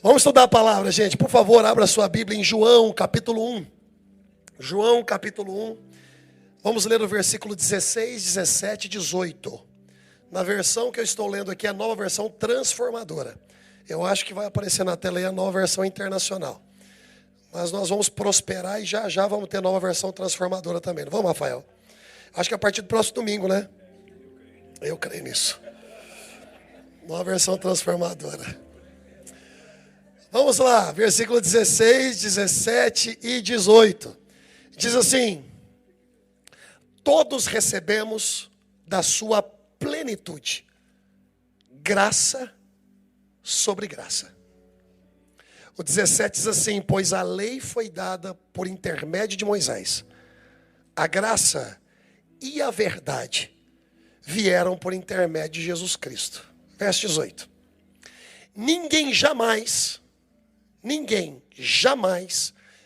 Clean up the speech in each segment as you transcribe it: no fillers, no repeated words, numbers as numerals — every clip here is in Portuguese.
Vamos estudar a palavra, gente. Por favor, abra sua Bíblia em João, capítulo 1. João, capítulo 1. Vamos ler o versículo 16, 17 e 18. Na versão que eu estou lendo aqui, a nova versão transformadora. Eu acho que vai aparecer na tela aí a nova versão internacional. Mas nós vamos prosperar e já vamos ter nova versão transformadora também. Não vamos, Rafael? Acho que é a partir do próximo domingo, né? Eu creio nisso. Nova versão transformadora. Vamos lá, versículo 16, 17 e 18. Diz assim: todos recebemos da sua plenitude, graça sobre graça. O 17 diz assim: pois a lei foi dada por intermédio de Moisés. A graça e a verdade vieram por intermédio de Jesus Cristo. Verso 18. Ninguém jamais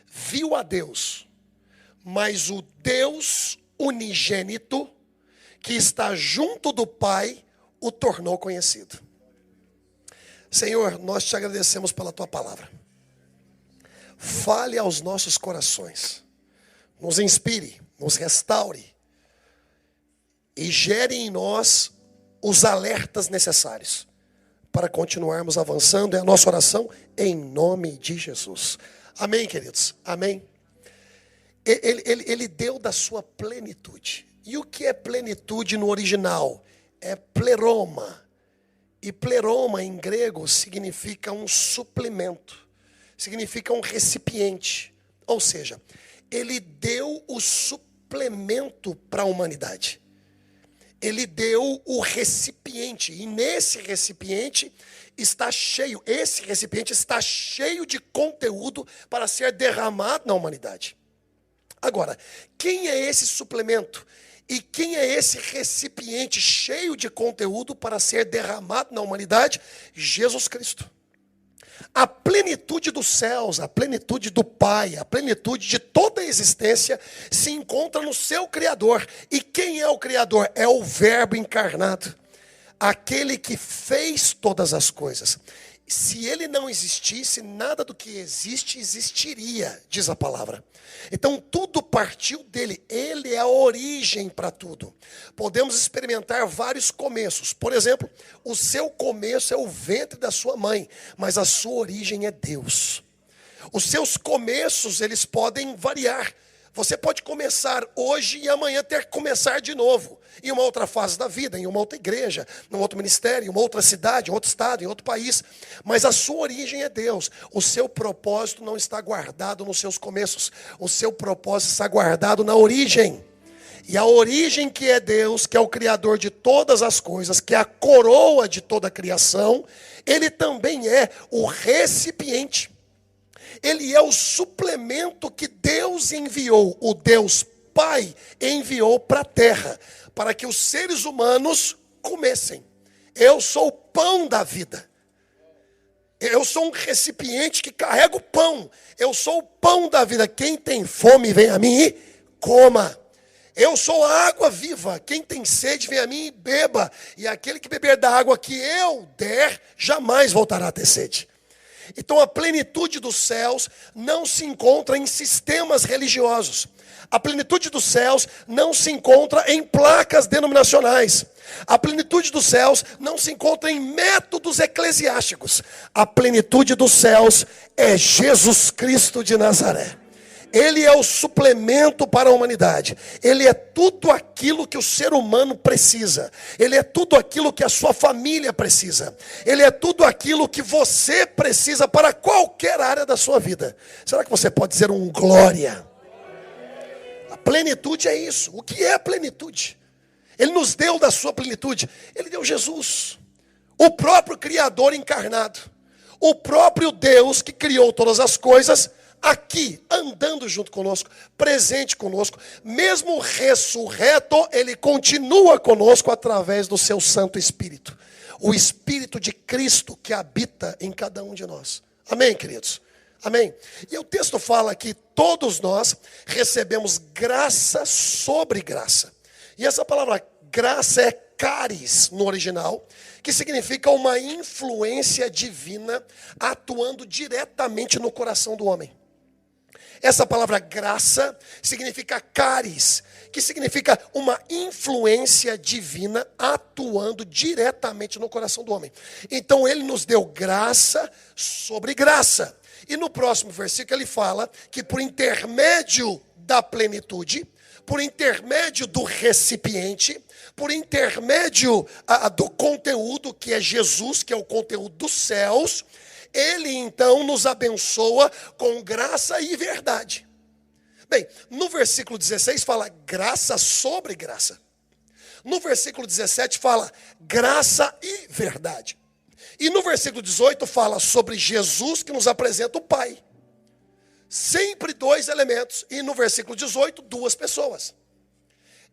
viu a Deus, mas o Deus unigênito, que está junto do Pai, o tornou conhecido. Senhor, nós te agradecemos pela tua palavra. Fale aos nossos corações, nos inspire, nos restaure e gere em nós os alertas necessários para continuarmos avançando. É a nossa oração em nome de Jesus. Amém, queridos? Amém? Ele deu da sua plenitude. E o que é plenitude no original? É pleroma. E pleroma em grego significa um suplemento. Significa um recipiente. Ou seja, ele deu o suplemento para a humanidade. Ele deu o recipiente, e nesse recipiente está cheio, esse recipiente está cheio de conteúdo para ser derramado na humanidade. Agora, quem é esse suplemento? E quem é esse recipiente cheio de conteúdo para ser derramado na humanidade? Jesus Cristo. A plenitude dos céus, a plenitude do Pai, a plenitude de toda a existência se encontra no seu Criador. E quem é o Criador? É o Verbo encarnado, aquele que fez todas as coisas. Se ele não existisse, nada do que existe existiria, diz a palavra. Então tudo partiu dele, ele é a origem para tudo. Podemos experimentar vários começos. Por exemplo, o seu começo é o ventre da sua mãe, mas a sua origem é Deus. Os seus começos, eles podem variar. Você pode começar hoje e amanhã ter que começar de novo. Em uma outra fase da vida, em uma outra igreja, num outro ministério, em uma outra cidade, em outro estado, em outro país. Mas a sua origem é Deus. O seu propósito não está guardado nos seus começos. O seu propósito está guardado na origem. E a origem que é Deus, que é o Criador de todas as coisas, que é a coroa de toda a criação, ele também é o recipiente. Ele é o suplemento que Deus enviou, o Deus Pai enviou para a terra, para que os seres humanos comessem. Eu sou o pão da vida. Eu sou um recipiente que carrega o pão. Eu sou o pão da vida. Quem tem fome, vem a mim e coma. Eu sou a água viva. Quem tem sede, vem a mim e beba. E aquele que beber da água que eu der, jamais voltará a ter sede. Então a plenitude dos céus não se encontra em sistemas religiosos. A plenitude dos céus não se encontra em placas denominacionais. A plenitude dos céus não se encontra em métodos eclesiásticos. A plenitude dos céus é Jesus Cristo de Nazaré. Ele é o suplemento para a humanidade. Ele é tudo aquilo que o ser humano precisa. Ele é tudo aquilo que a sua família precisa. Ele é tudo aquilo que você precisa para qualquer área da sua vida. Será que você pode dizer um glória? A plenitude é isso. O que é a plenitude? Ele nos deu da sua plenitude. Ele deu Jesus, o próprio Criador encarnado. O próprio Deus que criou todas as coisas, aqui, andando junto conosco, presente conosco, mesmo ressurreto, ele continua conosco através do seu Santo Espírito. O Espírito de Cristo que habita em cada um de nós. Amém, queridos? Amém? E o texto fala que todos nós recebemos graça sobre graça. E essa palavra graça é caris no original, que significa uma influência divina atuando diretamente no coração do homem. Essa palavra graça significa caris, que significa uma influência divina atuando diretamente no coração do homem. Então ele nos deu graça sobre graça. E no próximo versículo ele fala que por intermédio da plenitude, por intermédio do recipiente, por intermédio do conteúdo que é Jesus, que é o conteúdo dos céus, ele então nos abençoa com graça e verdade. Bem, no versículo 16 fala graça sobre graça. No versículo 17 fala graça e verdade. E no versículo 18 fala sobre Jesus que nos apresenta o Pai. Sempre dois elementos. E no versículo 18, duas pessoas.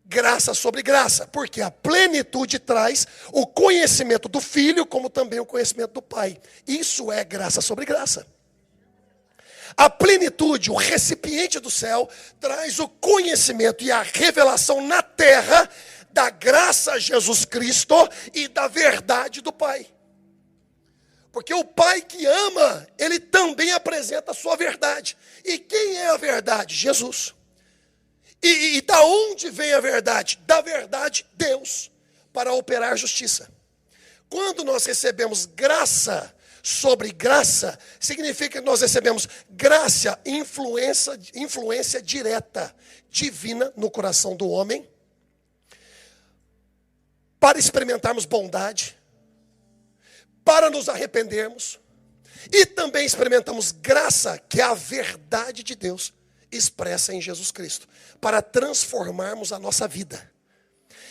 Graça sobre graça, porque a plenitude traz o conhecimento do Filho, como também o conhecimento do Pai. Isso é graça sobre graça. A plenitude, o recipiente do céu, traz o conhecimento e a revelação na terra da graça a Jesus Cristo e da verdade do Pai. Porque o Pai que ama, ele também apresenta a sua verdade. E quem é a verdade? Jesus. E da onde vem a verdade? Da verdade, Deus, para operar justiça. Quando nós recebemos graça sobre graça, significa que nós recebemos graça, influência direta, divina no coração do homem, para experimentarmos bondade, para nos arrependermos, e também experimentamos graça, que é a verdade de Deus, expressa em Jesus Cristo, para transformarmos a nossa vida.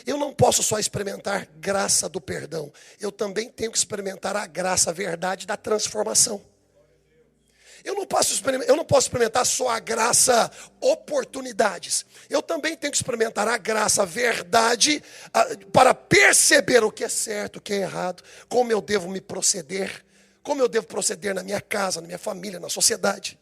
Eu não posso só experimentar graça do perdão, eu também tenho que experimentar a graça, a verdade da transformação. Eu não posso experimentar só a graça, oportunidades. Eu também tenho que experimentar a graça, a verdade, para perceber o que é certo, o que é errado, como eu devo me proceder, como eu devo proceder na minha casa, na minha família, na sociedade.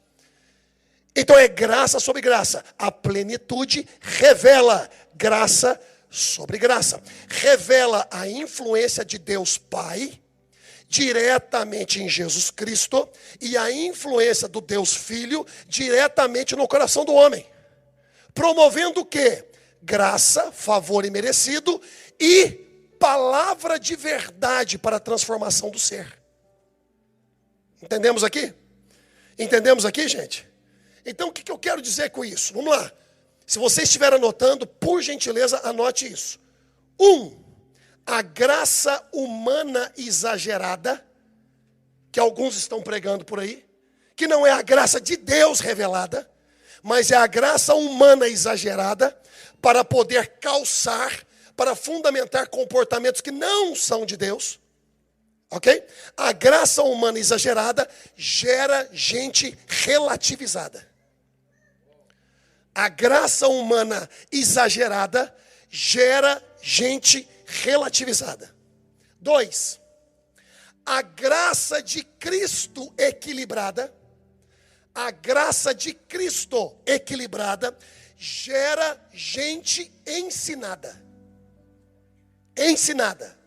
Então é graça sobre graça. A plenitude revela graça sobre graça. Revela a influência de Deus Pai diretamente em Jesus Cristo e a influência do Deus Filho diretamente no coração do homem. Promovendo o quê? Graça, favor imerecido e palavra de verdade para a transformação do ser. Entendemos aqui? Entendemos aqui, gente? Então, o que eu quero dizer com isso? Vamos lá. Se você estiver anotando, por gentileza, anote isso. 1. A graça humana exagerada, que alguns estão pregando por aí, que não é a graça de Deus revelada, mas é a graça humana exagerada, para poder calçar, para fundamentar comportamentos que não são de Deus. Ok? A graça humana exagerada gera gente relativizada. A graça humana exagerada gera gente relativizada. 2. A graça de Cristo equilibrada, a graça de Cristo equilibrada gera gente ensinada. Ensinada.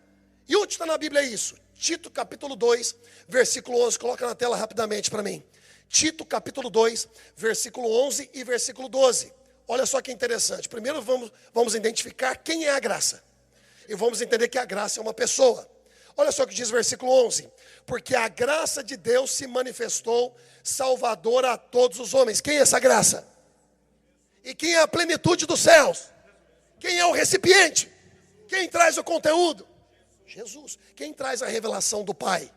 E onde está na Bíblia isso? Tito capítulo 2, versículo 11. Coloca na tela rapidamente para mim. Tito capítulo 2, versículo 11 e versículo 12. Olha só que interessante. Primeiro vamos identificar quem é a graça. E vamos entender que a graça é uma pessoa. Olha só o que diz o versículo 11. Porque a graça de Deus se manifestou salvadora a todos os homens. Quem é essa graça? E quem é a plenitude dos céus? Quem é o recipiente? Quem traz o conteúdo? Jesus. Quem traz a revelação do Pai?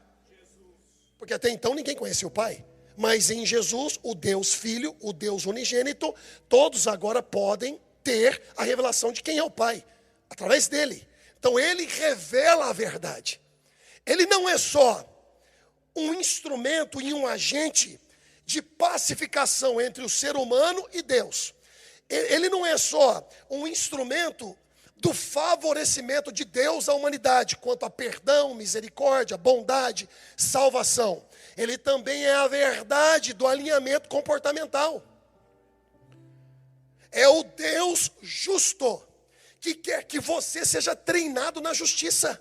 Porque até então ninguém conhecia o Pai. Mas em Jesus, o Deus Filho, o Deus unigênito, todos agora podem ter a revelação de quem é o Pai, através dele. Então ele revela a verdade. Ele não é só um instrumento e um agente de pacificação entre o ser humano e Deus. Ele não é só um instrumento do favorecimento de Deus à humanidade, quanto a perdão, misericórdia, bondade, salvação. Ele também é a verdade do alinhamento comportamental. É o Deus justo, que quer que você seja treinado na justiça,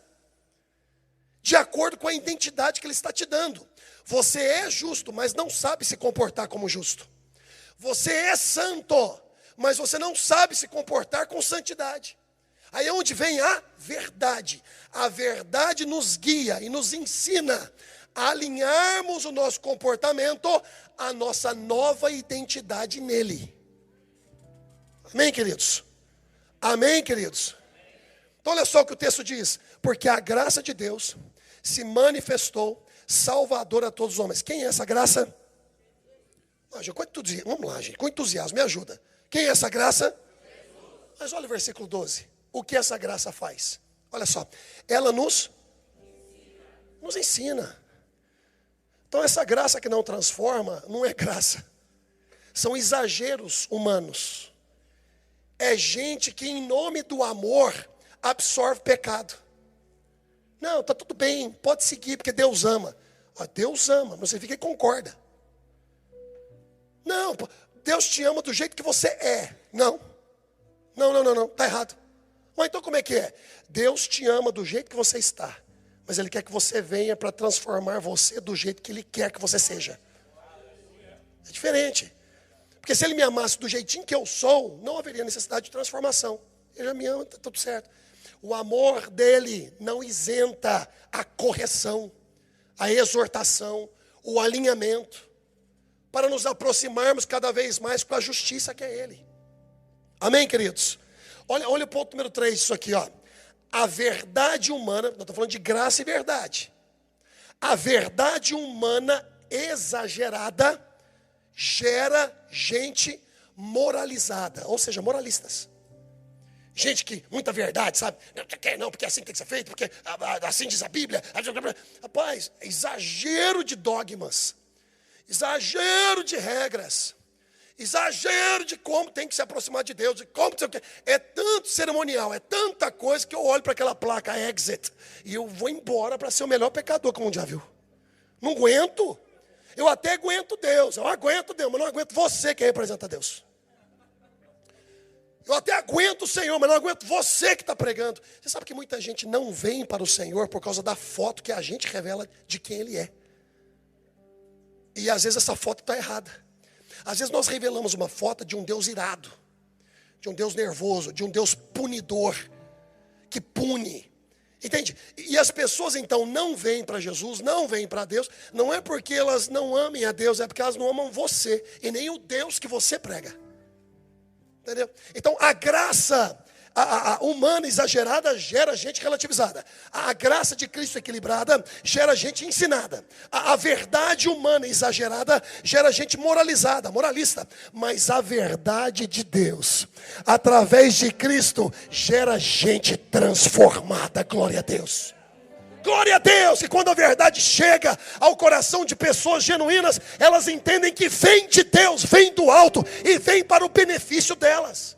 de acordo com a identidade que Ele está te dando. Você é justo, mas não sabe se comportar como justo. Você é santo, mas você não sabe se comportar com santidade. Aí é onde vem a verdade. A verdade nos guia e nos ensina a alinharmos o nosso comportamento à nossa nova identidade nele. Amém, queridos? Amém, queridos? Então olha só o que o texto diz. Porque a graça de Deus se manifestou salvadora a todos os homens. Quem é essa graça? Vamos lá, gente, com entusiasmo, me ajuda. Quem é essa graça? Mas olha o versículo 12. O que essa graça faz? Olha só. Ela nos ensina. Então essa graça que não transforma, não é graça. São exageros humanos. É gente que em nome do amor absorve pecado. Não, está tudo bem, pode seguir porque Deus ama. Deus ama, não significa que concorda. Não, Deus te ama do jeito que você é. Não, está errado. Mas então como é que é? Deus te ama do jeito que você está. Mas Ele quer que você venha para transformar você do jeito que Ele quer que você seja. É diferente. Porque se Ele me amasse do jeitinho que eu sou, não haveria necessidade de transformação. Ele já me ama, está tudo certo. O amor dele não isenta a correção, a exortação, o alinhamento, para nos aproximarmos cada vez mais com a justiça que é Ele. Amém, queridos? Olha o ponto número 3 disso aqui, ó. A verdade humana, nós estamos falando de graça e verdade. A verdade humana exagerada gera gente moralizada, ou seja, moralistas. Gente que, muita verdade, sabe? Não, porque assim tem que ser feito, porque assim diz a Bíblia. Rapaz, exagero de dogmas, exagero de regras, exagero de como tem que se aproximar de Deus, de como tem que... É tanto cerimonial, é tanta coisa que eu olho para aquela placa exit e eu vou embora para ser o melhor pecador que o mundo já viu. Não aguento. Eu até aguento Deus, mas não aguento você que representa Deus. Eu até aguento o Senhor, mas não aguento você que está pregando. Você sabe que muita gente não vem para o Senhor por causa da foto que a gente revela de quem Ele é. E às vezes essa foto está errada. Às vezes nós revelamos uma foto de um Deus irado, de um Deus nervoso, de um Deus punidor, que pune. Entende? E as pessoas então não vêm para Jesus, não vêm para Deus, não é porque elas não amem a Deus, é porque elas não amam você, e nem o Deus que você prega. Entendeu? Então a graça a humana exagerada gera gente relativizada. A graça de Cristo equilibrada gera gente ensinada. A verdade humana exagerada gera gente moralizada, moralista. Mas a verdade de Deus, através de Cristo, gera gente transformada. Glória a Deus. Glória a Deus, que quando a verdade chega ao coração de pessoas genuínas, elas entendem que vem de Deus, vem do alto e vem para o benefício delas.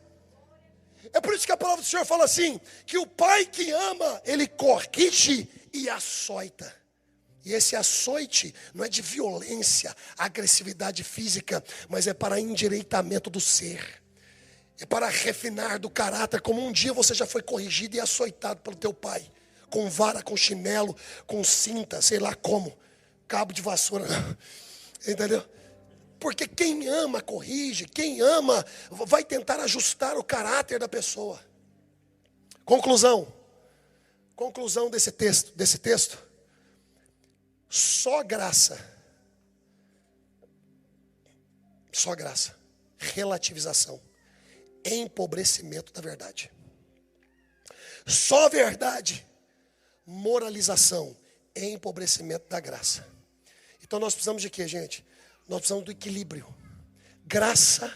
É por isso que a palavra do Senhor fala assim, que o pai que ama, ele corrige e açoita. E esse açoite não é de violência, agressividade física, mas é para endireitamento do ser. É para refinar do caráter, como um dia você já foi corrigido e açoitado pelo teu pai. Com vara, com chinelo, com cinta, sei lá como, cabo de vassoura, entendeu? Porque quem ama corrige, quem ama vai tentar ajustar o caráter da pessoa. Conclusão desse texto, só graça, relativização, empobrecimento da verdade. Só verdade, moralização, empobrecimento da graça. Então nós precisamos de quê, gente? Nós precisamos do equilíbrio. Graça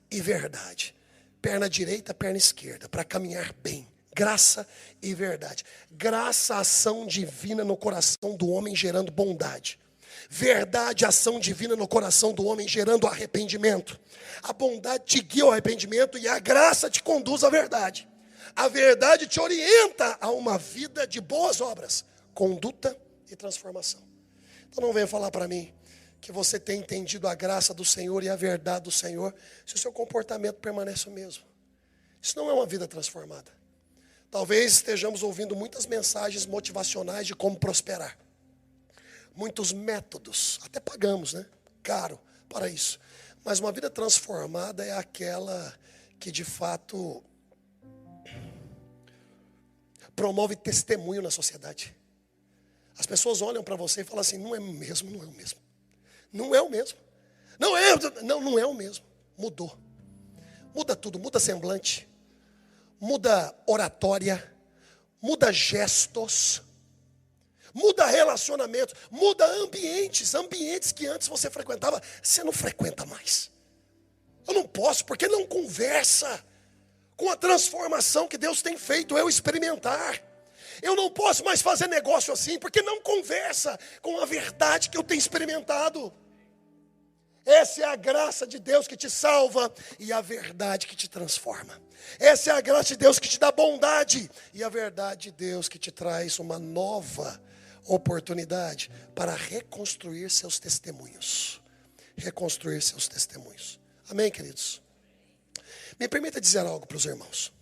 e verdade. Perna direita, perna esquerda, para caminhar bem. Graça e verdade. Graça, ação divina no coração do homem gerando bondade. Verdade, ação divina no coração do homem gerando arrependimento. A bondade te guia ao arrependimento e a graça te conduz à verdade. A verdade te orienta a uma vida de boas obras, conduta e transformação. Então não venha falar para mim que você tem entendido a graça do Senhor e a verdade do Senhor, se o seu comportamento permanece o mesmo. Isso não é uma vida transformada. Talvez estejamos ouvindo muitas mensagens motivacionais de como prosperar. Muitos métodos, até pagamos, né? Caro para isso. Mas uma vida transformada é aquela que de fato promove testemunho na sociedade. As pessoas olham para você e falam assim, não é o mesmo, não é o mesmo. Não é o mesmo. Não é o mesmo. Mudou. Muda tudo, muda semblante, muda oratória, muda gestos, muda relacionamento, muda ambientes que antes você frequentava, você não frequenta mais. Eu não posso, porque não conversa com a transformação que Deus tem feito eu experimentar. Eu não posso mais fazer negócio assim, porque não conversa com a verdade que eu tenho experimentado. Essa é a graça de Deus que te salva e a verdade que te transforma. Essa é a graça de Deus que te dá bondade e a verdade de Deus que te traz uma nova oportunidade para reconstruir seus testemunhos. Reconstruir seus testemunhos. Amém, queridos? Me permita dizer algo para os irmãos.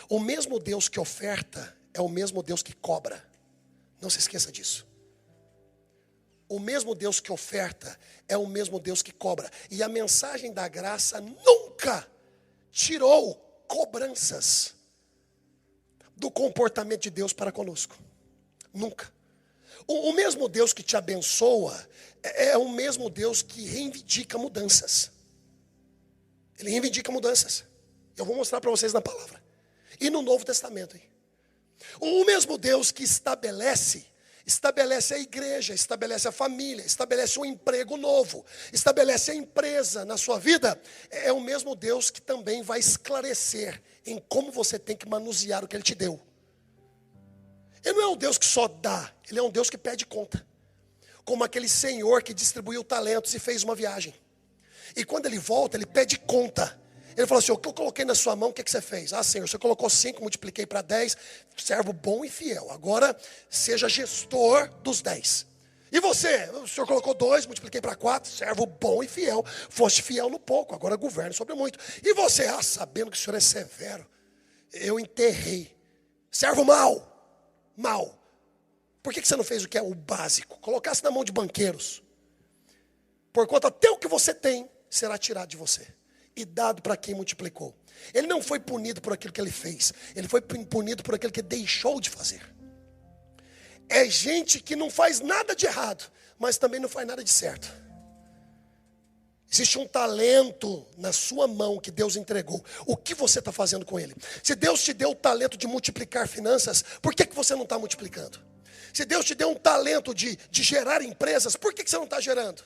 O mesmo Deus que oferta é o mesmo Deus que cobra. Não se esqueça disso. O mesmo Deus que oferta é o mesmo Deus que cobra. E a mensagem da graça nunca tirou cobranças do comportamento de Deus para conosco. Nunca. O mesmo Deus que te abençoa é o mesmo Deus que reivindica mudanças. Ele reivindica mudanças. Eu vou mostrar para vocês na palavra. E no Novo Testamento. Hein? O mesmo Deus que estabelece a igreja, estabelece a família, estabelece um emprego novo, estabelece a empresa na sua vida, é o mesmo Deus que também vai esclarecer em como você tem que manusear o que Ele te deu. Ele não é um Deus que só dá, Ele é um Deus que pede conta. Como aquele senhor que distribuiu talentos e fez uma viagem. E quando ele volta, ele pede conta. Ele falou assim, o que eu coloquei na sua mão, o que você fez? Ah, Senhor, você colocou 5, multipliquei para 10, servo bom e fiel. Agora, seja gestor dos 10. E você? O Senhor colocou 2, multipliquei para 4, servo bom e fiel. Foste fiel no pouco, agora governe sobre muito. E você? Ah, sabendo que o Senhor é severo, eu enterrei. Servo mau. Por que você não fez o que é o básico? Colocasse na mão de banqueiros. Porquanto até o que você tem será tirado de você. E dado para quem multiplicou. Ele não foi punido por aquilo que ele fez. Ele foi punido por aquilo que deixou de fazer. É gente que não faz nada de errado, mas também não faz nada de certo. Existe um talento na sua mão que Deus entregou. O que você está fazendo com ele? Se Deus te deu o talento de multiplicar finanças, por que você não está multiplicando? Se Deus te deu um talento de gerar empresas, por que você não está gerando?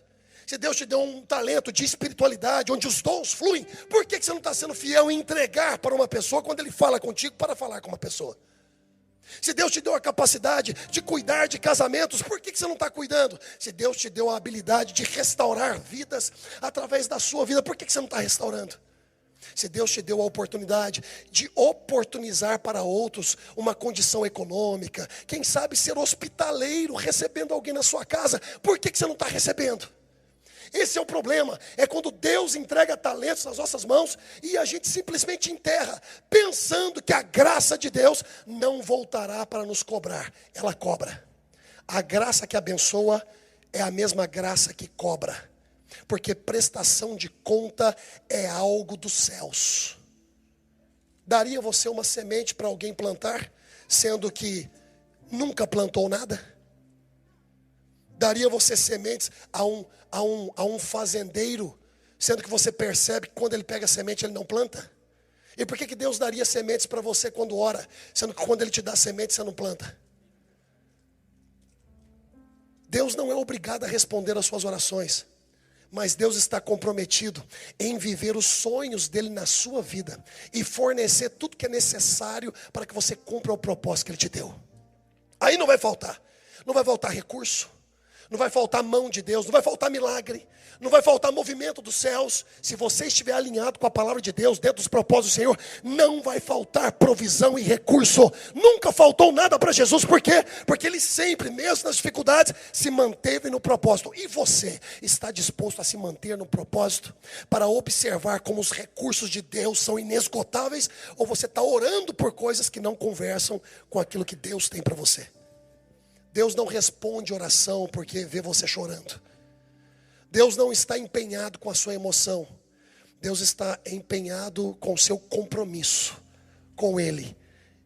Se Deus te deu um talento de espiritualidade, onde os dons fluem, por que você não está sendo fiel em entregar para uma pessoa quando Ele fala contigo para falar com uma pessoa? Se Deus te deu a capacidade de cuidar de casamentos, por que você não está cuidando? Se Deus te deu a habilidade de restaurar vidas através da sua vida, por que você não está restaurando? Se Deus te deu a oportunidade de oportunizar para outros uma condição econômica, quem sabe ser hospitaleiro, recebendo alguém na sua casa, por que você não está recebendo? Esse é o problema, é quando Deus entrega talentos nas nossas mãos e a gente simplesmente enterra, pensando que a graça de Deus não voltará para nos cobrar. Ela cobra. A graça que abençoa é a mesma graça que cobra, porque prestação de conta é algo dos céus. Daria você uma semente para alguém plantar, sendo que nunca plantou nada? Daria você sementes a um fazendeiro, sendo que você percebe que quando ele pega a semente ele não planta? E por que Deus daria sementes para você quando ora, sendo que quando Ele te dá semente você não planta? Deus não é obrigado a responder às suas orações, mas Deus está comprometido em viver os sonhos dEle na sua vida e fornecer tudo que é necessário para que você cumpra o propósito que Ele te deu. Aí não vai faltar recurso, Não vai faltar mão de Deus, não vai faltar milagre, não vai faltar movimento dos céus. Se você estiver alinhado com a palavra de Deus, dentro dos propósitos do Senhor, não vai faltar provisão e recurso. Nunca faltou nada para Jesus, por quê? Porque Ele sempre, mesmo nas dificuldades, se manteve no propósito. E você está disposto a se manter no propósito, para observar como os recursos de Deus são inesgotáveis? Ou você está orando por coisas que não conversam com aquilo que Deus tem para você? Deus não responde oração porque vê você chorando. Deus não está empenhado com a sua emoção. Deus está empenhado com o seu compromisso com Ele.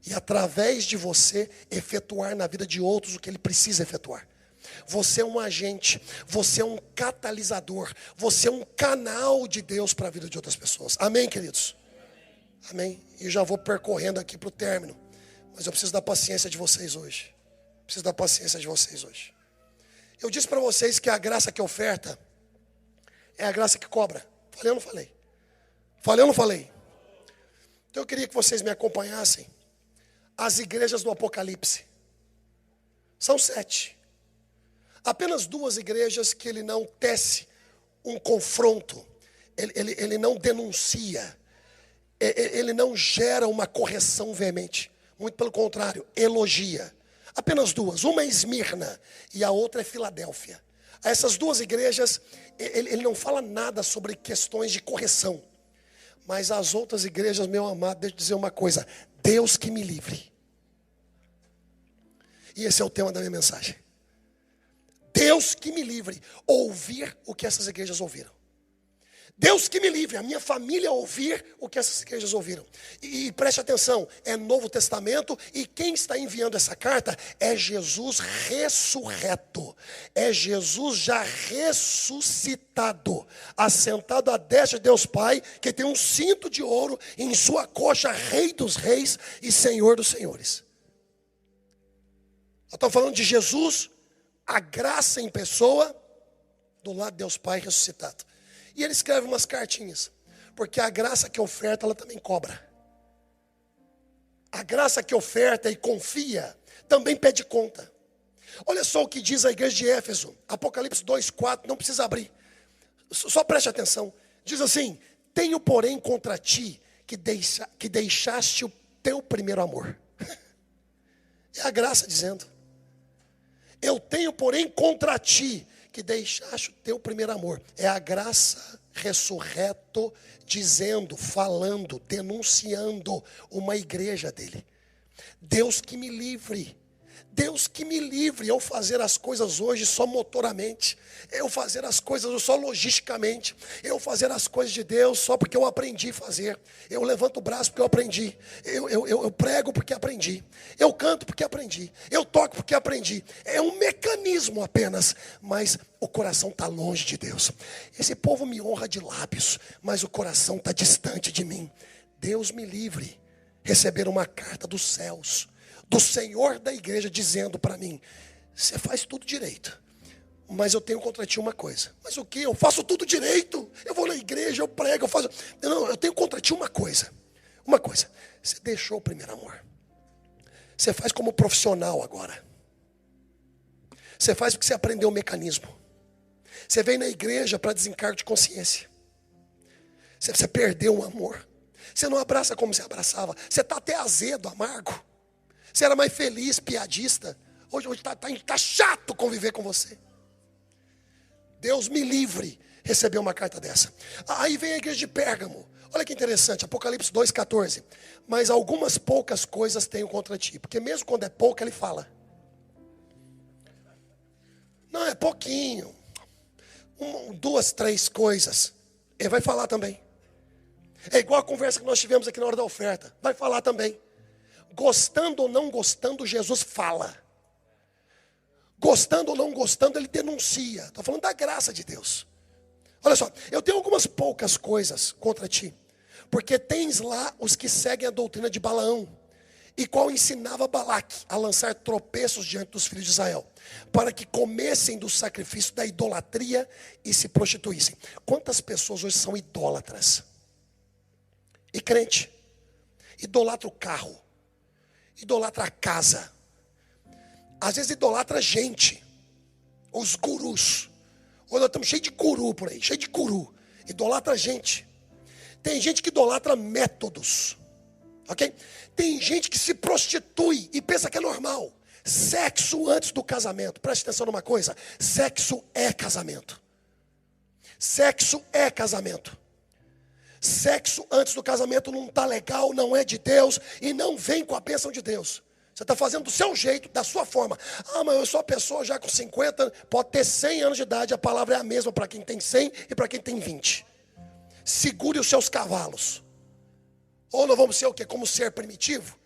E através de você, efetuar na vida de outros o que Ele precisa efetuar. Você é um agente, você é um catalisador, você é um canal de Deus para a vida de outras pessoas. Amém, queridos? Amém? E já vou percorrendo aqui para o término. Mas eu preciso da paciência de vocês hoje. Preciso da paciência de vocês hoje. Eu disse para vocês que a graça que oferta é a graça que cobra. Falei ou não falei? Falei ou não falei? Então eu queria que vocês me acompanhassem às igrejas do Apocalipse. São 7. Apenas 2 igrejas que ele não tece um confronto. Ele não denuncia. Ele não gera uma correção veemente. Muito pelo contrário, elogia. Apenas 2, uma é Esmirna e a outra é Filadélfia. Essas 2 igrejas, ele não fala nada sobre questões de correção. Mas as outras igrejas, meu amado, deixa eu dizer uma coisa: Deus que me livre. E esse é o tema da minha mensagem. Deus que me livre, ouvir o que essas igrejas ouviram. Deus que me livre, a minha família ouvir o que essas igrejas ouviram. E preste atenção, é Novo Testamento, e quem está enviando essa carta é Jesus ressurreto. É Jesus já ressuscitado, assentado à destra de Deus Pai, que tem um cinto de ouro em sua coxa, Rei dos reis e Senhor dos senhores. Eu estou falando de Jesus, a graça em pessoa, do lado de Deus Pai ressuscitado. E ele escreve umas cartinhas, porque a graça que oferta, ela também cobra. A graça que oferta e confia, também pede conta. Olha só o que diz a igreja de Éfeso, Apocalipse 2:4, não precisa abrir. Só preste atenção. Diz assim: tenho porém contra ti que deixaste o teu primeiro amor. É a graça dizendo. Eu tenho porém contra ti que deixaste o teu primeiro amor. É a graça ressurreto dizendo, falando, denunciando uma igreja dele. Deus que me livre. Deus que me livre eu fazer as coisas hoje só motoramente, eu fazer as coisas só logisticamente, eu fazer as coisas de Deus só porque eu aprendi a fazer. Eu levanto o braço porque eu aprendi, eu prego porque aprendi, eu canto porque aprendi, eu toco porque aprendi. É um mecanismo apenas, mas o coração está longe de Deus. Esse povo me honra de lábios, mas o coração está distante de mim. Deus me livre receber uma carta dos céus, do Senhor da igreja, dizendo para mim: você faz tudo direito, mas eu tenho contra ti uma coisa. Mas o que? Eu faço tudo direito, eu vou na igreja, eu prego, eu faço. Não, eu tenho contra ti uma coisa. Uma coisa, você deixou o primeiro amor. Você faz como profissional agora. Você faz porque você aprendeu o mecanismo. Você vem na igreja para desencargo de consciência. Você perdeu o amor. Você não abraça como você abraçava. Você está até azedo, amargo. Você era mais feliz, piadista. Hoje tá chato conviver com você. Deus me livre receber uma carta dessa. Aí vem a igreja de Pérgamo. Olha que interessante, Apocalipse 2,14. Mas algumas poucas coisas tenho contra ti. Porque mesmo quando é pouco, ele fala. Não, é pouquinho. 2, 3 coisas. Ele vai falar também. É igual a conversa que nós tivemos aqui na hora da oferta. Vai falar também. Gostando ou não gostando, Jesus fala. Gostando ou não gostando, ele denuncia. Estou falando da graça de Deus. Olha só, eu tenho algumas poucas coisas contra ti. Porque tens lá os que seguem a doutrina de Balaão, e qual ensinava Balaque a lançar tropeços diante dos filhos de Israel, para que comessem do sacrifício da idolatria e se prostituíssem. Quantas pessoas hoje são idólatras? E crente, idolatra o carro, idolatra a casa, às vezes idolatra a gente. Os gurus. Hoje nós estamos cheios de guru por aí, cheio de guru. Idolatra gente. Tem gente que idolatra métodos. Ok? Tem gente que se prostitui e pensa que é normal. Sexo antes do casamento. Preste atenção numa coisa. Sexo é casamento. Sexo é casamento. Sexo antes do casamento não está legal, não é de Deus e não vem com a bênção de Deus. Você está fazendo do seu jeito, da sua forma. Ah, mas eu sou uma pessoa já com 50, pode ter 100 anos de idade, a palavra é a mesma para quem tem 100 e para quem tem 20. Segure os seus cavalos. Ou nós vamos ser o quê? Como ser primitivo?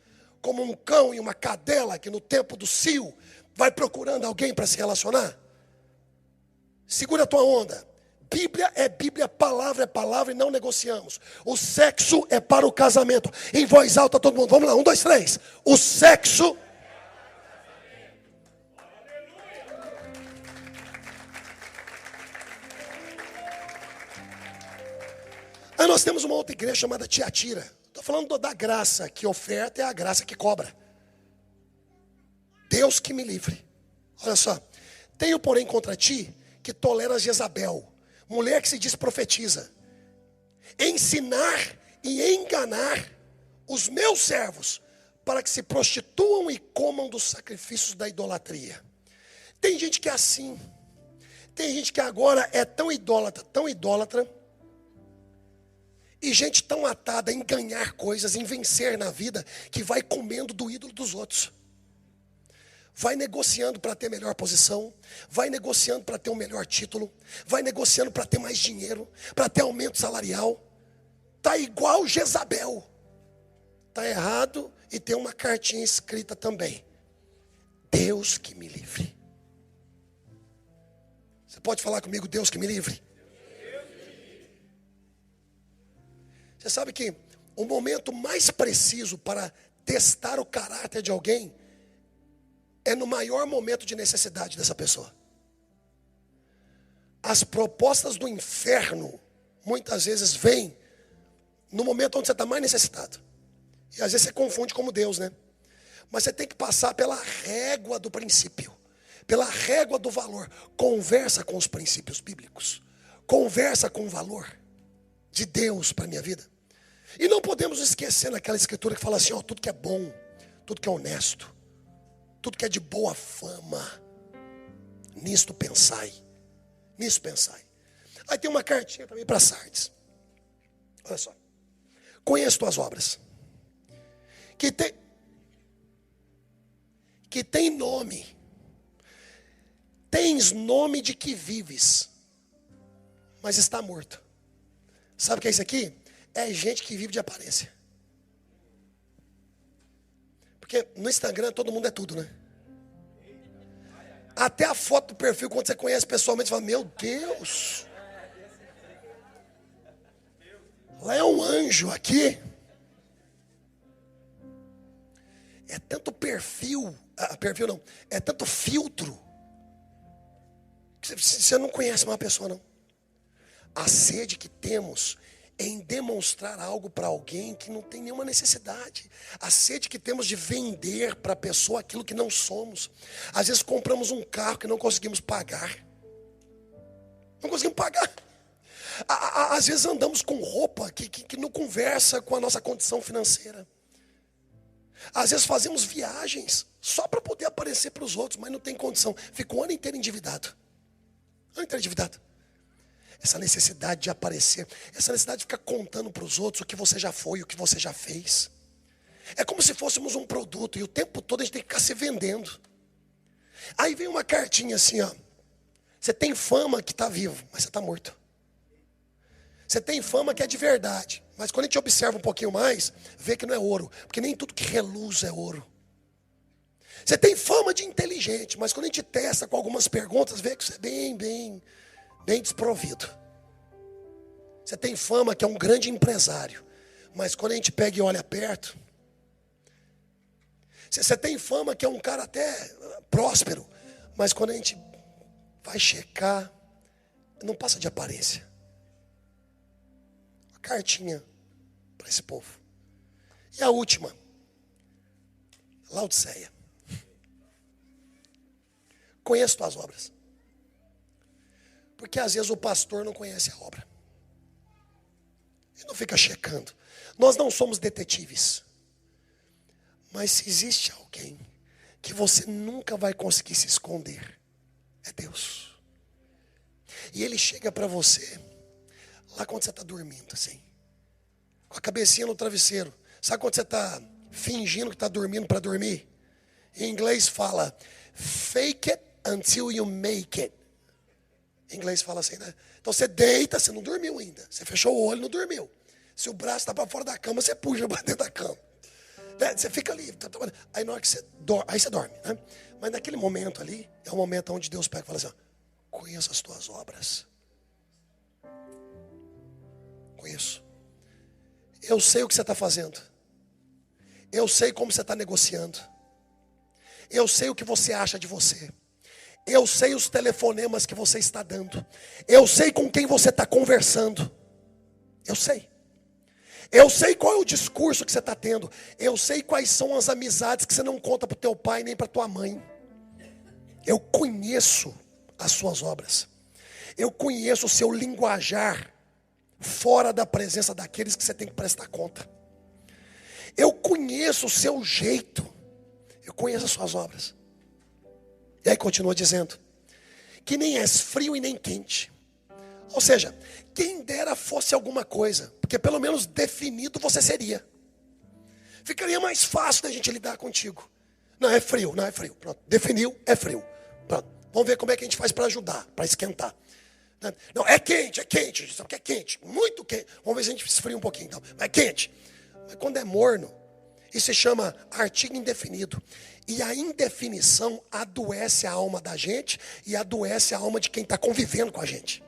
Como um cão e uma cadela que no tempo do cio vai procurando alguém para se relacionar? Segura a tua onda. Bíblia é Bíblia, palavra é palavra e não negociamos. O sexo é para o casamento. Em voz alta todo mundo, vamos lá, 1, 2, 3. O sexo... Aí nós temos uma outra igreja chamada Tiatira. Estou falando da graça que oferta é a graça que cobra. Deus que me livre. Olha só. Tenho, porém, contra ti que tolera Jezabel, mulher que se diz profetiza, ensinar e enganar os meus servos para que se prostituam e comam dos sacrifícios da idolatria. Tem gente que é assim. Tem gente que agora é tão idólatra, e gente tão atada em ganhar coisas, em vencer na vida, que vai comendo do ídolo dos outros. Vai negociando para ter melhor posição, vai negociando para ter um melhor título, vai negociando para ter mais dinheiro, para ter aumento salarial. Está igual Jezabel. Está errado e tem uma cartinha escrita também. Deus que me livre. Você pode falar comigo, Deus que me livre? Você sabe que o momento mais preciso para testar o caráter de alguém é no maior momento de necessidade dessa pessoa. As propostas do inferno muitas vezes vêm no momento onde você está mais necessitado. E às vezes você confunde como Deus, né? Mas você tem que passar pela régua do princípio, pela régua do valor. Conversa com os princípios bíblicos. Conversa com o valor de Deus para a minha vida. E não podemos esquecer naquela escritura que fala assim, ó, tudo que é bom, tudo que é honesto, tudo que é de boa fama, nisto pensai, nisso pensai. Aí tem uma cartinha também para Sardes. Olha só. Conheço tuas obras, que tem nome, tens nome de que vives, mas está morto. Sabe o que é isso aqui? É gente que vive de aparência. Porque no Instagram todo mundo é tudo, né? Até a foto do perfil, quando você conhece pessoalmente, você fala, meu Deus. Lá é um anjo, aqui é tanto perfil não, é tanto filtro, que você não conhece uma pessoa não. A sede que temos em demonstrar algo para alguém que não tem nenhuma necessidade. A sede que temos de vender para a pessoa aquilo que não somos. Às vezes compramos um carro que não conseguimos pagar. Não conseguimos pagar. Às vezes andamos com roupa que não conversa com a nossa condição financeira. Às vezes fazemos viagens só para poder aparecer para os outros, mas não tem condição. Fica o ano inteiro endividado. Ano inteiro endividado. Essa necessidade de aparecer, essa necessidade de ficar contando para os outros o que você já foi, o que você já fez. É como se fôssemos um produto e o tempo todo a gente tem que ficar se vendendo. Aí vem uma cartinha assim, ó. Você tem fama que está vivo, mas você está morto. Você tem fama que é de verdade, mas quando a gente observa um pouquinho mais, vê que não é ouro, porque nem tudo que reluz é ouro. Você tem fama de inteligente, mas quando a gente testa com algumas perguntas, vê que você é bem desprovido. Você tem fama que é um grande empresário, mas quando a gente pega e olha perto, você tem fama que é um cara até próspero, mas quando a gente vai checar, não passa de aparência. Uma cartinha para esse povo. E a última, Laodiceia. Conheço tuas obras. Porque às vezes o pastor não conhece a obra. Ele não fica checando. Nós não somos detetives. Mas se existe alguém que você nunca vai conseguir se esconder, é Deus. E Ele chega para você, lá quando você está dormindo, assim, com a cabecinha no travesseiro. Sabe quando você está fingindo que está dormindo para dormir? Em inglês fala, fake it until you make it. Em inglês fala assim, né? Então você deita, você não dormiu ainda. Você fechou o olho, não dormiu. Se o braço está para fora da cama, você puxa para dentro da cama. Você fica ali. Aí na hora que você dorme, aí você dorme, né? Mas naquele momento ali, é o momento onde Deus pega e fala assim, ó, conheço as tuas obras. Conheço. Eu sei o que você está fazendo. Eu sei como você está negociando. Eu sei o que você acha de você. Eu sei os telefonemas que você está dando. Eu sei com quem você está conversando. Eu sei. Eu sei qual é o discurso que você está tendo. Eu sei quais são as amizades que você não conta para o teu pai nem para tua mãe. Eu conheço as suas obras. Eu conheço o seu linguajar fora da presença daqueles que você tem que prestar conta. Eu conheço o seu jeito. Eu conheço as suas obras. E aí continua dizendo, que nem és frio e nem quente. Ou seja, quem dera fosse alguma coisa, porque pelo menos definido você seria. Ficaria mais fácil da gente lidar contigo. Não é frio, não é frio. Pronto, definiu, é frio. Pronto, vamos ver como é que a gente faz para ajudar, para esquentar. Não, é quente, sabe que é quente, muito quente. Vamos ver se a gente esfria um pouquinho então. Mas é quente. Mas quando é morno, isso se chama artigo indefinido. E a indefinição adoece a alma da gente e adoece a alma de quem está convivendo com a gente.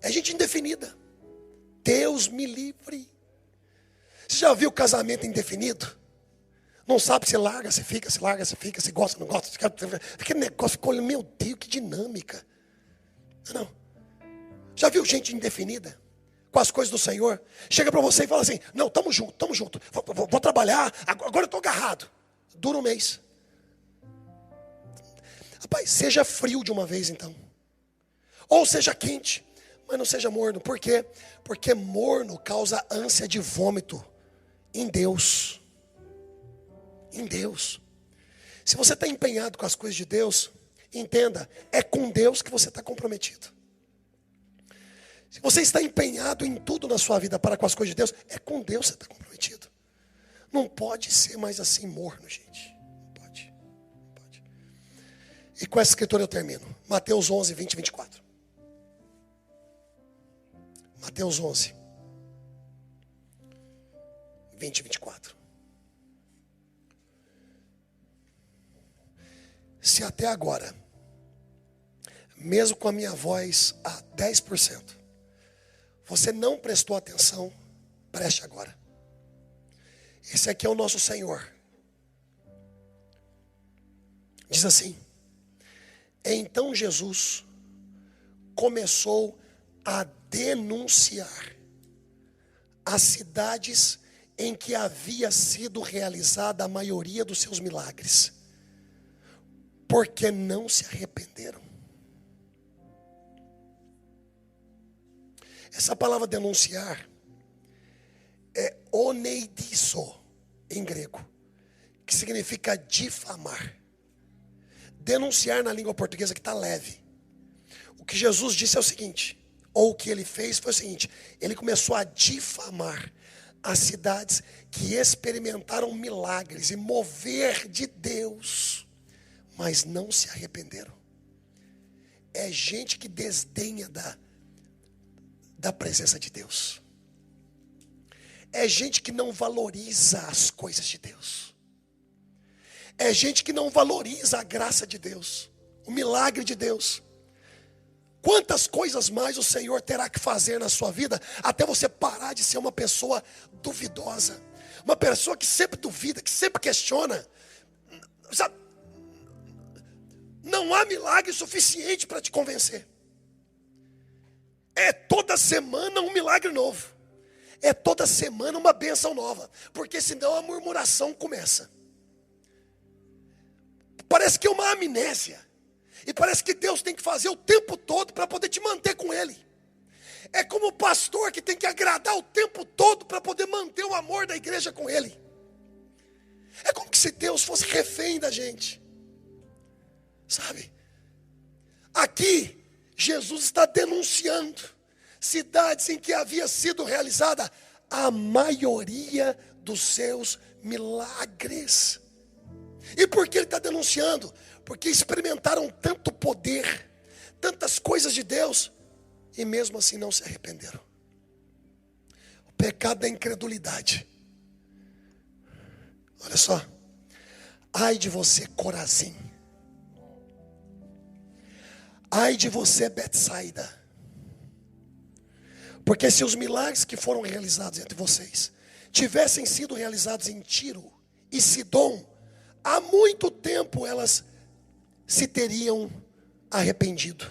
É gente indefinida. Deus me livre. Você já viu casamento indefinido? Não sabe se larga, se fica, se larga, se fica, se gosta, não gosta. Aquele negócio ficou olhando, meu Deus, que dinâmica. Não. Já viu gente indefinida? Com as coisas do Senhor. Chega para você e fala assim, não, estamos juntos. Vou trabalhar, agora eu estou agarrado. Dura um mês. Rapaz, seja frio de uma vez então. Ou seja quente. Mas não seja morno. Por quê? Porque morno causa ânsia de vômito em Deus. Em Deus. Se você está empenhado com as coisas de Deus, entenda, é com Deus que você está comprometido. Se você está empenhado em tudo na sua vida para com as coisas de Deus, é com Deus que você está comprometido. Não pode ser mais assim morno, gente. Não pode. Não pode. E com essa escritura eu termino. Mateus 11, 20 e 24. Mateus 11, 20 e 24. Se até agora, mesmo com a minha voz a 10%, você não prestou atenção, preste agora. Esse aqui é o nosso Senhor. Diz assim, então Jesus começou a denunciar as cidades em que havia sido realizada a maioria dos seus milagres, porque não se arrependeram. Essa palavra denunciar é oneidizo em grego, que significa difamar. Denunciar na língua portuguesa que está leve. O que Jesus disse é o seguinte, ou o que ele fez foi o seguinte, ele começou a difamar as cidades que experimentaram milagres e mover de Deus, mas não se arrependeram. É gente que desdenha da presença de Deus. É gente que não valoriza as coisas de Deus. É gente que não valoriza a graça de Deus, o milagre de Deus. Quantas coisas mais o Senhor terá que fazer na sua vida até você parar de ser uma pessoa duvidosa, uma pessoa que sempre duvida, que sempre questiona. Sabe? Não há milagre suficiente para te convencer. É toda semana um milagre novo. É toda semana uma bênção nova. Porque senão a murmuração começa. Parece que é uma amnésia. E parece que Deus tem que fazer o tempo todo para poder te manter com Ele. É como o pastor que tem que agradar o tempo todo para poder manter o amor da igreja com Ele. É como se Deus fosse refém da gente. Sabe? Aqui, Jesus está denunciando cidades em que havia sido realizada a maioria dos seus milagres. E por que ele está denunciando? Porque experimentaram tanto poder, tantas coisas de Deus, e mesmo assim não se arrependeram. O pecado da incredulidade. Olha só. Ai de você, Corazim. Ai de você, Betsaida. Porque se os milagres que foram realizados entre vocês tivessem sido realizados em Tiro e Sidom, há muito tempo elas se teriam arrependido,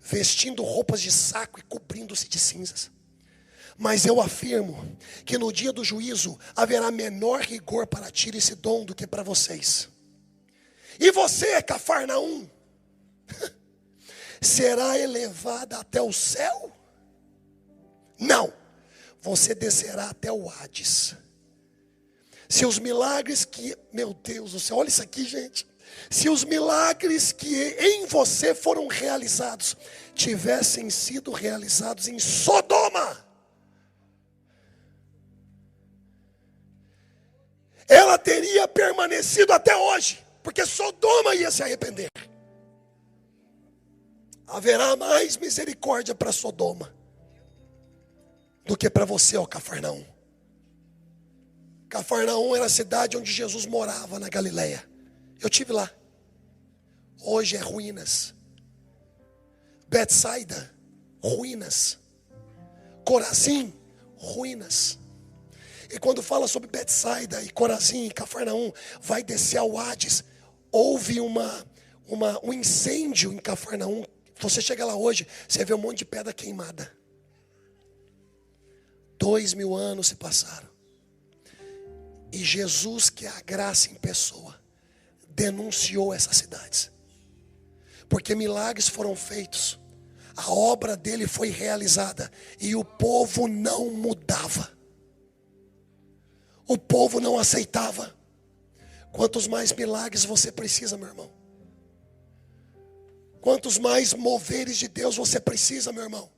vestindo roupas de saco e cobrindo-se de cinzas. Mas eu afirmo que no dia do juízo haverá menor rigor para Tiro e Sidom do que para vocês. E você, Cafarnaum, será elevada até o céu? Não, você descerá até o Hades. Se os milagres que, meu Deus do céu, olha isso aqui, gente. Se os milagres que em você foram realizados tivessem sido realizados em Sodoma, ela teria permanecido até hoje, porque Sodoma ia se arrepender. Haverá mais misericórdia para Sodoma do que para você, ó Cafarnaum. Cafarnaum era a cidade onde Jesus morava na Galileia. Eu estive lá. Hoje é ruínas. Betsaida, ruínas. Corazim, ruínas. E quando fala sobre Betsaida e Corazim e Cafarnaum, vai descer ao Hades. Houve um incêndio em Cafarnaum. Você chega lá hoje, você vê um monte de pedra queimada. 2000 anos se passaram. E Jesus, que é a graça em pessoa, denunciou essas cidades. Porque milagres foram feitos. A obra dele foi realizada. E o povo não mudava. O povo não aceitava. Quantos mais milagres você precisa, meu irmão? Quantos mais moveres de Deus você precisa, meu irmão?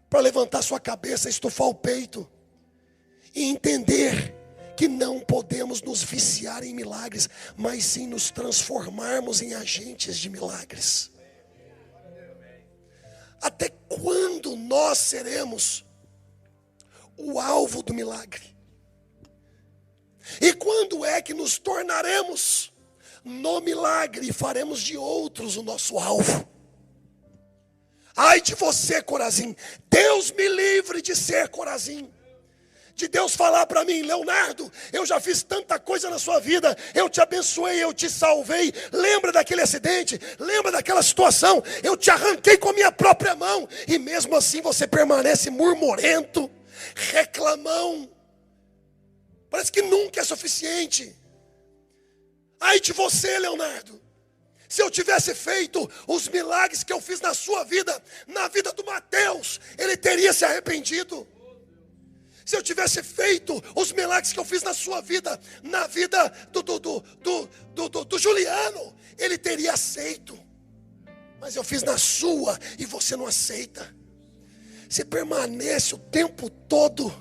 Para levantar sua cabeça, estufar o peito e entender que não podemos nos viciar em milagres, mas sim nos transformarmos em agentes de milagres. Até quando nós seremos o alvo do milagre? E quando é que nos tornaremos no milagre e faremos de outros o nosso alvo? Ai de você, Corazim. Deus me livre de ser Corazim. De Deus falar para mim: Leonardo, eu já fiz tanta coisa na sua vida, eu te abençoei, eu te salvei. Lembra daquele acidente? Lembra daquela situação? Eu te arranquei com a minha própria mão. E mesmo assim você permanece murmurento, reclamão. Parece que nunca é suficiente. Ai de você, Leonardo. Se eu tivesse feito os milagres que eu fiz na sua vida, na vida do Mateus, ele teria se arrependido. Se eu tivesse feito os milagres que eu fiz na sua vida, na vida do Juliano, ele teria aceito. Mas eu fiz na sua e você não aceita. Você permanece o tempo todo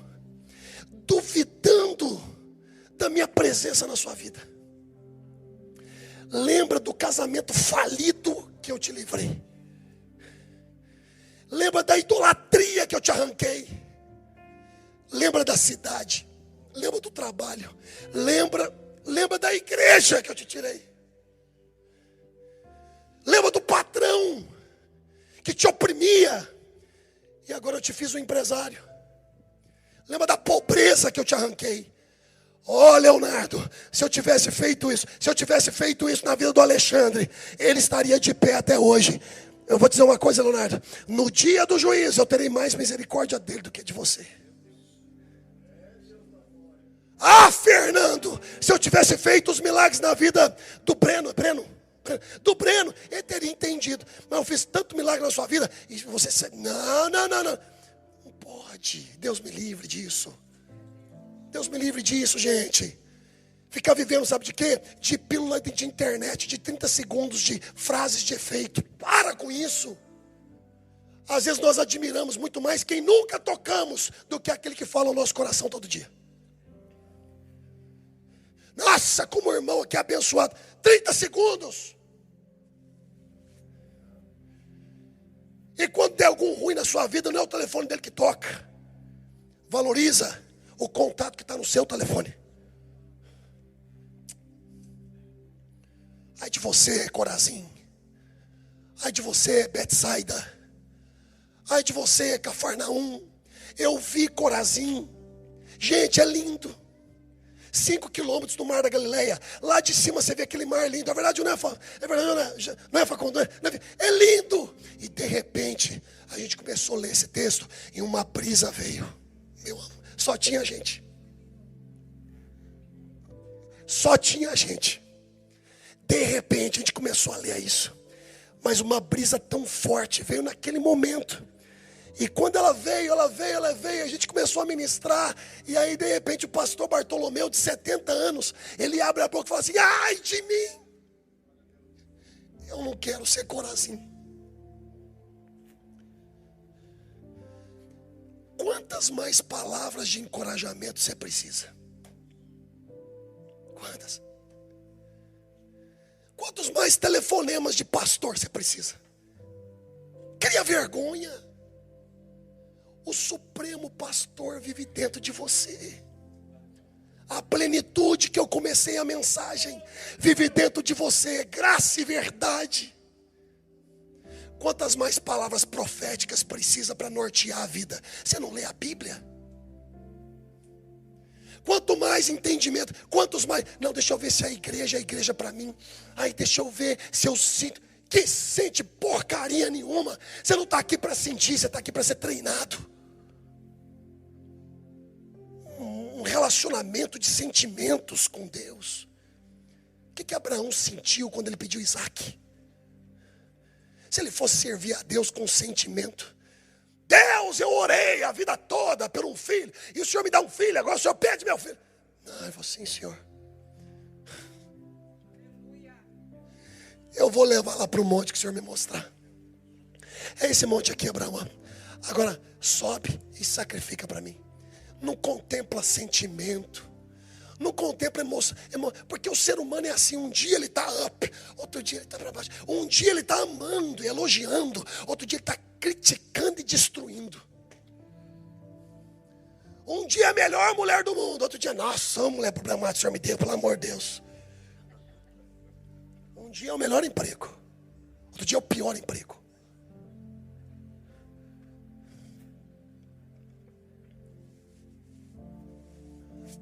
duvidando da minha presença na sua vida. Lembra do casamento falido que eu te livrei. Lembra da idolatria que eu te arranquei. Lembra da cidade. Lembra do trabalho. Lembra da igreja que eu te tirei. Lembra do patrão que te oprimia. E agora eu te fiz um empresário. Lembra da pobreza que eu te arranquei. Oh, Leonardo, se eu tivesse feito isso na vida do Alexandre, ele estaria de pé até hoje. Eu vou dizer uma coisa, Leonardo: no dia do juízo eu terei mais misericórdia dele do que de você. Ah, Fernando, se eu tivesse feito os milagres na vida do Breno, Do Breno, ele teria entendido. Mas eu fiz tanto milagre na sua vida. E você, não. Não pode. Deus me livre disso. Deus me livre disso, gente. Ficar vivendo, sabe de quê? De pílula de internet, de 30 segundos, de frases de efeito. Para com isso. Às vezes nós admiramos muito mais quem nunca tocamos do que aquele que fala no nosso coração todo dia. Nossa, como o irmão aqui é abençoado. 30 segundos. E quando der algum ruim na sua vida, não é o telefone dele que toca. Valoriza o contato que está no seu telefone. Ai de você, Corazim. Ai de você, Betsaida. Ai de você, Cafarnaum. Eu vi Corazim. Gente, é lindo. 5 quilômetros do mar da Galileia. Lá de cima você vê aquele mar lindo. É verdade, não é, Facundo? É lindo. E de repente, a gente começou a ler esse texto e uma brisa veio. Meu amor, só tinha gente. Só tinha gente. De repente, a gente começou a ler isso. Mas uma brisa tão forte veio naquele momento. E quando ela veio, a gente começou a ministrar. E aí, de repente, o pastor Bartolomeu, de 70 anos, ele abre a boca e fala assim: ai de mim, eu não quero ser Corazim. Quantas mais palavras de encorajamento você precisa? Quantas? Quantos mais telefonemas de pastor você precisa? Cria vergonha. O Supremo Pastor vive dentro de você. A plenitude que eu comecei a mensagem vive dentro de você. Graça e verdade. Quantas mais palavras proféticas precisa para nortear a vida? Você não lê a Bíblia? Quanto mais entendimento, quantos mais... Não, deixa eu ver se a igreja para mim. Aí deixa eu ver se eu sinto. Que sente porcaria nenhuma. Você não está aqui para sentir, você está aqui para ser treinado. Um relacionamento de sentimentos com Deus. O que Abraão sentiu quando ele pediu Isaac? Se ele fosse servir a Deus com sentimento: Deus, eu orei a vida toda por um filho, e o Senhor me dá um filho, agora o Senhor pede meu filho. Não, ele falou assim: Senhor, eu vou levar lá para o monte que o Senhor me mostrar. É esse monte aqui, Abraão. Agora sobe e sacrifica para mim. Não contempla sentimento, não contempla emoção, porque o ser humano é assim: um dia ele está up, outro dia ele está para baixo. Um dia ele está amando e elogiando, outro dia ele está criticando e destruindo. Um dia é a melhor mulher do mundo, outro dia, nossa, a mulher problemática, o Senhor me deu, pelo amor de Deus. Um dia é o melhor emprego, outro dia é o pior emprego.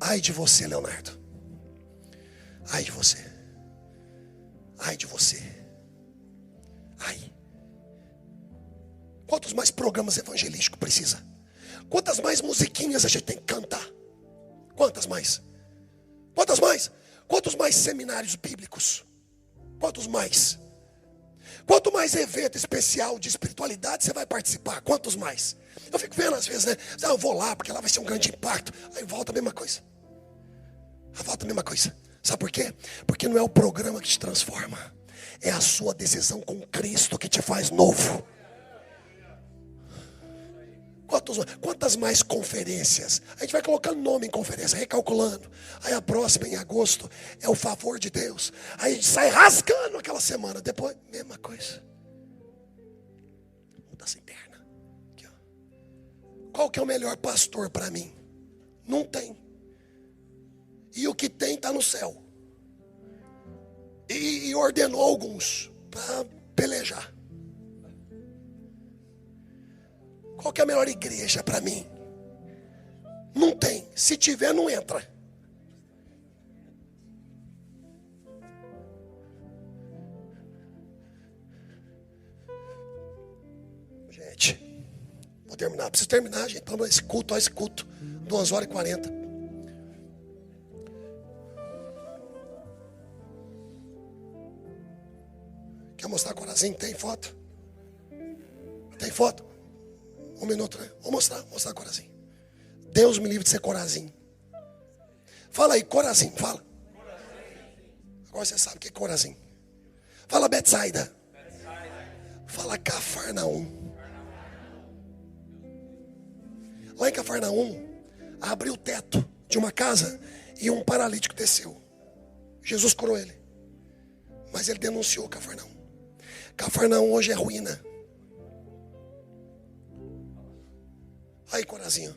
Ai de você, Leonardo. Ai de você. Ai de você. Ai. Quantos mais programas evangelísticos precisa? Quantas mais musiquinhas a gente tem que cantar? Quantas mais? Quantas mais? Quantos mais seminários bíblicos? Quantos mais? Quanto mais evento especial de espiritualidade você vai participar? Quantos mais? Eu fico vendo às vezes, né? Eu vou lá porque lá vai ser um grande impacto. Aí volta a mesma coisa. Volta a mesma coisa. Sabe por quê? Porque não é o programa que te transforma. É a sua decisão com Cristo que te faz novo. Quantas mais conferências? A gente vai colocando nome em conferência, recalculando. Aí a próxima, em agosto, é o favor de Deus. Aí a gente sai rasgando aquela semana. Depois, mesma coisa. Mudança interna. Aqui, ó. Qual que é o melhor pastor para mim? Não tem. E o que tem está no céu. E ordenou alguns para pelejar. Qual que é a melhor igreja para mim? Não tem. Se tiver, não entra. Gente, vou terminar. Preciso terminar, gente. Então, esse culto, 2h40. Quer mostrar Corazim? Tem foto? Tem foto? Um minuto, né? Vou mostrar Corazim. Deus me livre de ser Corazim. Fala aí, Corazim, fala. Agora você sabe o que é Corazim. Fala Betsaida. Fala Cafarnaum. Lá em Cafarnaum, abriu o teto de uma casa e um paralítico desceu. Jesus curou ele. Mas ele denunciou Cafarnaum. Cafarnaum hoje é ruína. Aí, Corazinho.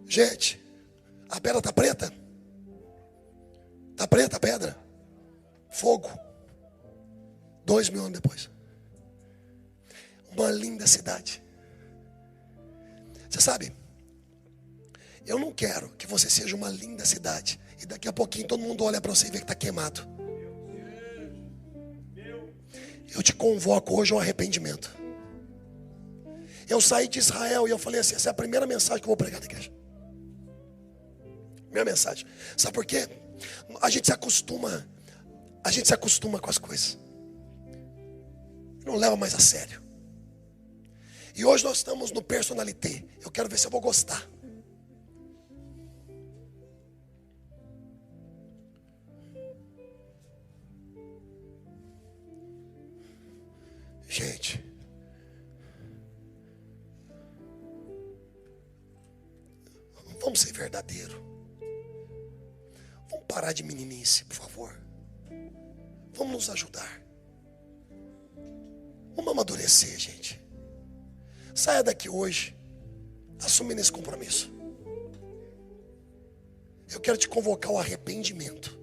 Gente, a pedra está preta? Está preta a pedra? Fogo. 2000 anos depois. Uma linda cidade. Você sabe, eu não quero que você seja uma linda cidade e daqui a pouquinho todo mundo olha para você e vê que está queimado. Eu te convoco hoje ao arrependimento. Eu saí de Israel e eu falei assim, essa é a primeira mensagem que eu vou pregar na igreja. Minha mensagem. Sabe por quê? A gente se acostuma com as coisas. Não leva mais a sério. E hoje nós estamos no personalité. Eu quero ver se eu vou gostar. Gente, vamos ser verdadeiros. Vamos parar de meninice, por favor. Vamos nos ajudar. Vamos amadurecer, gente. Saia daqui hoje assumindo esse compromisso. Eu quero te convocar ao arrependimento.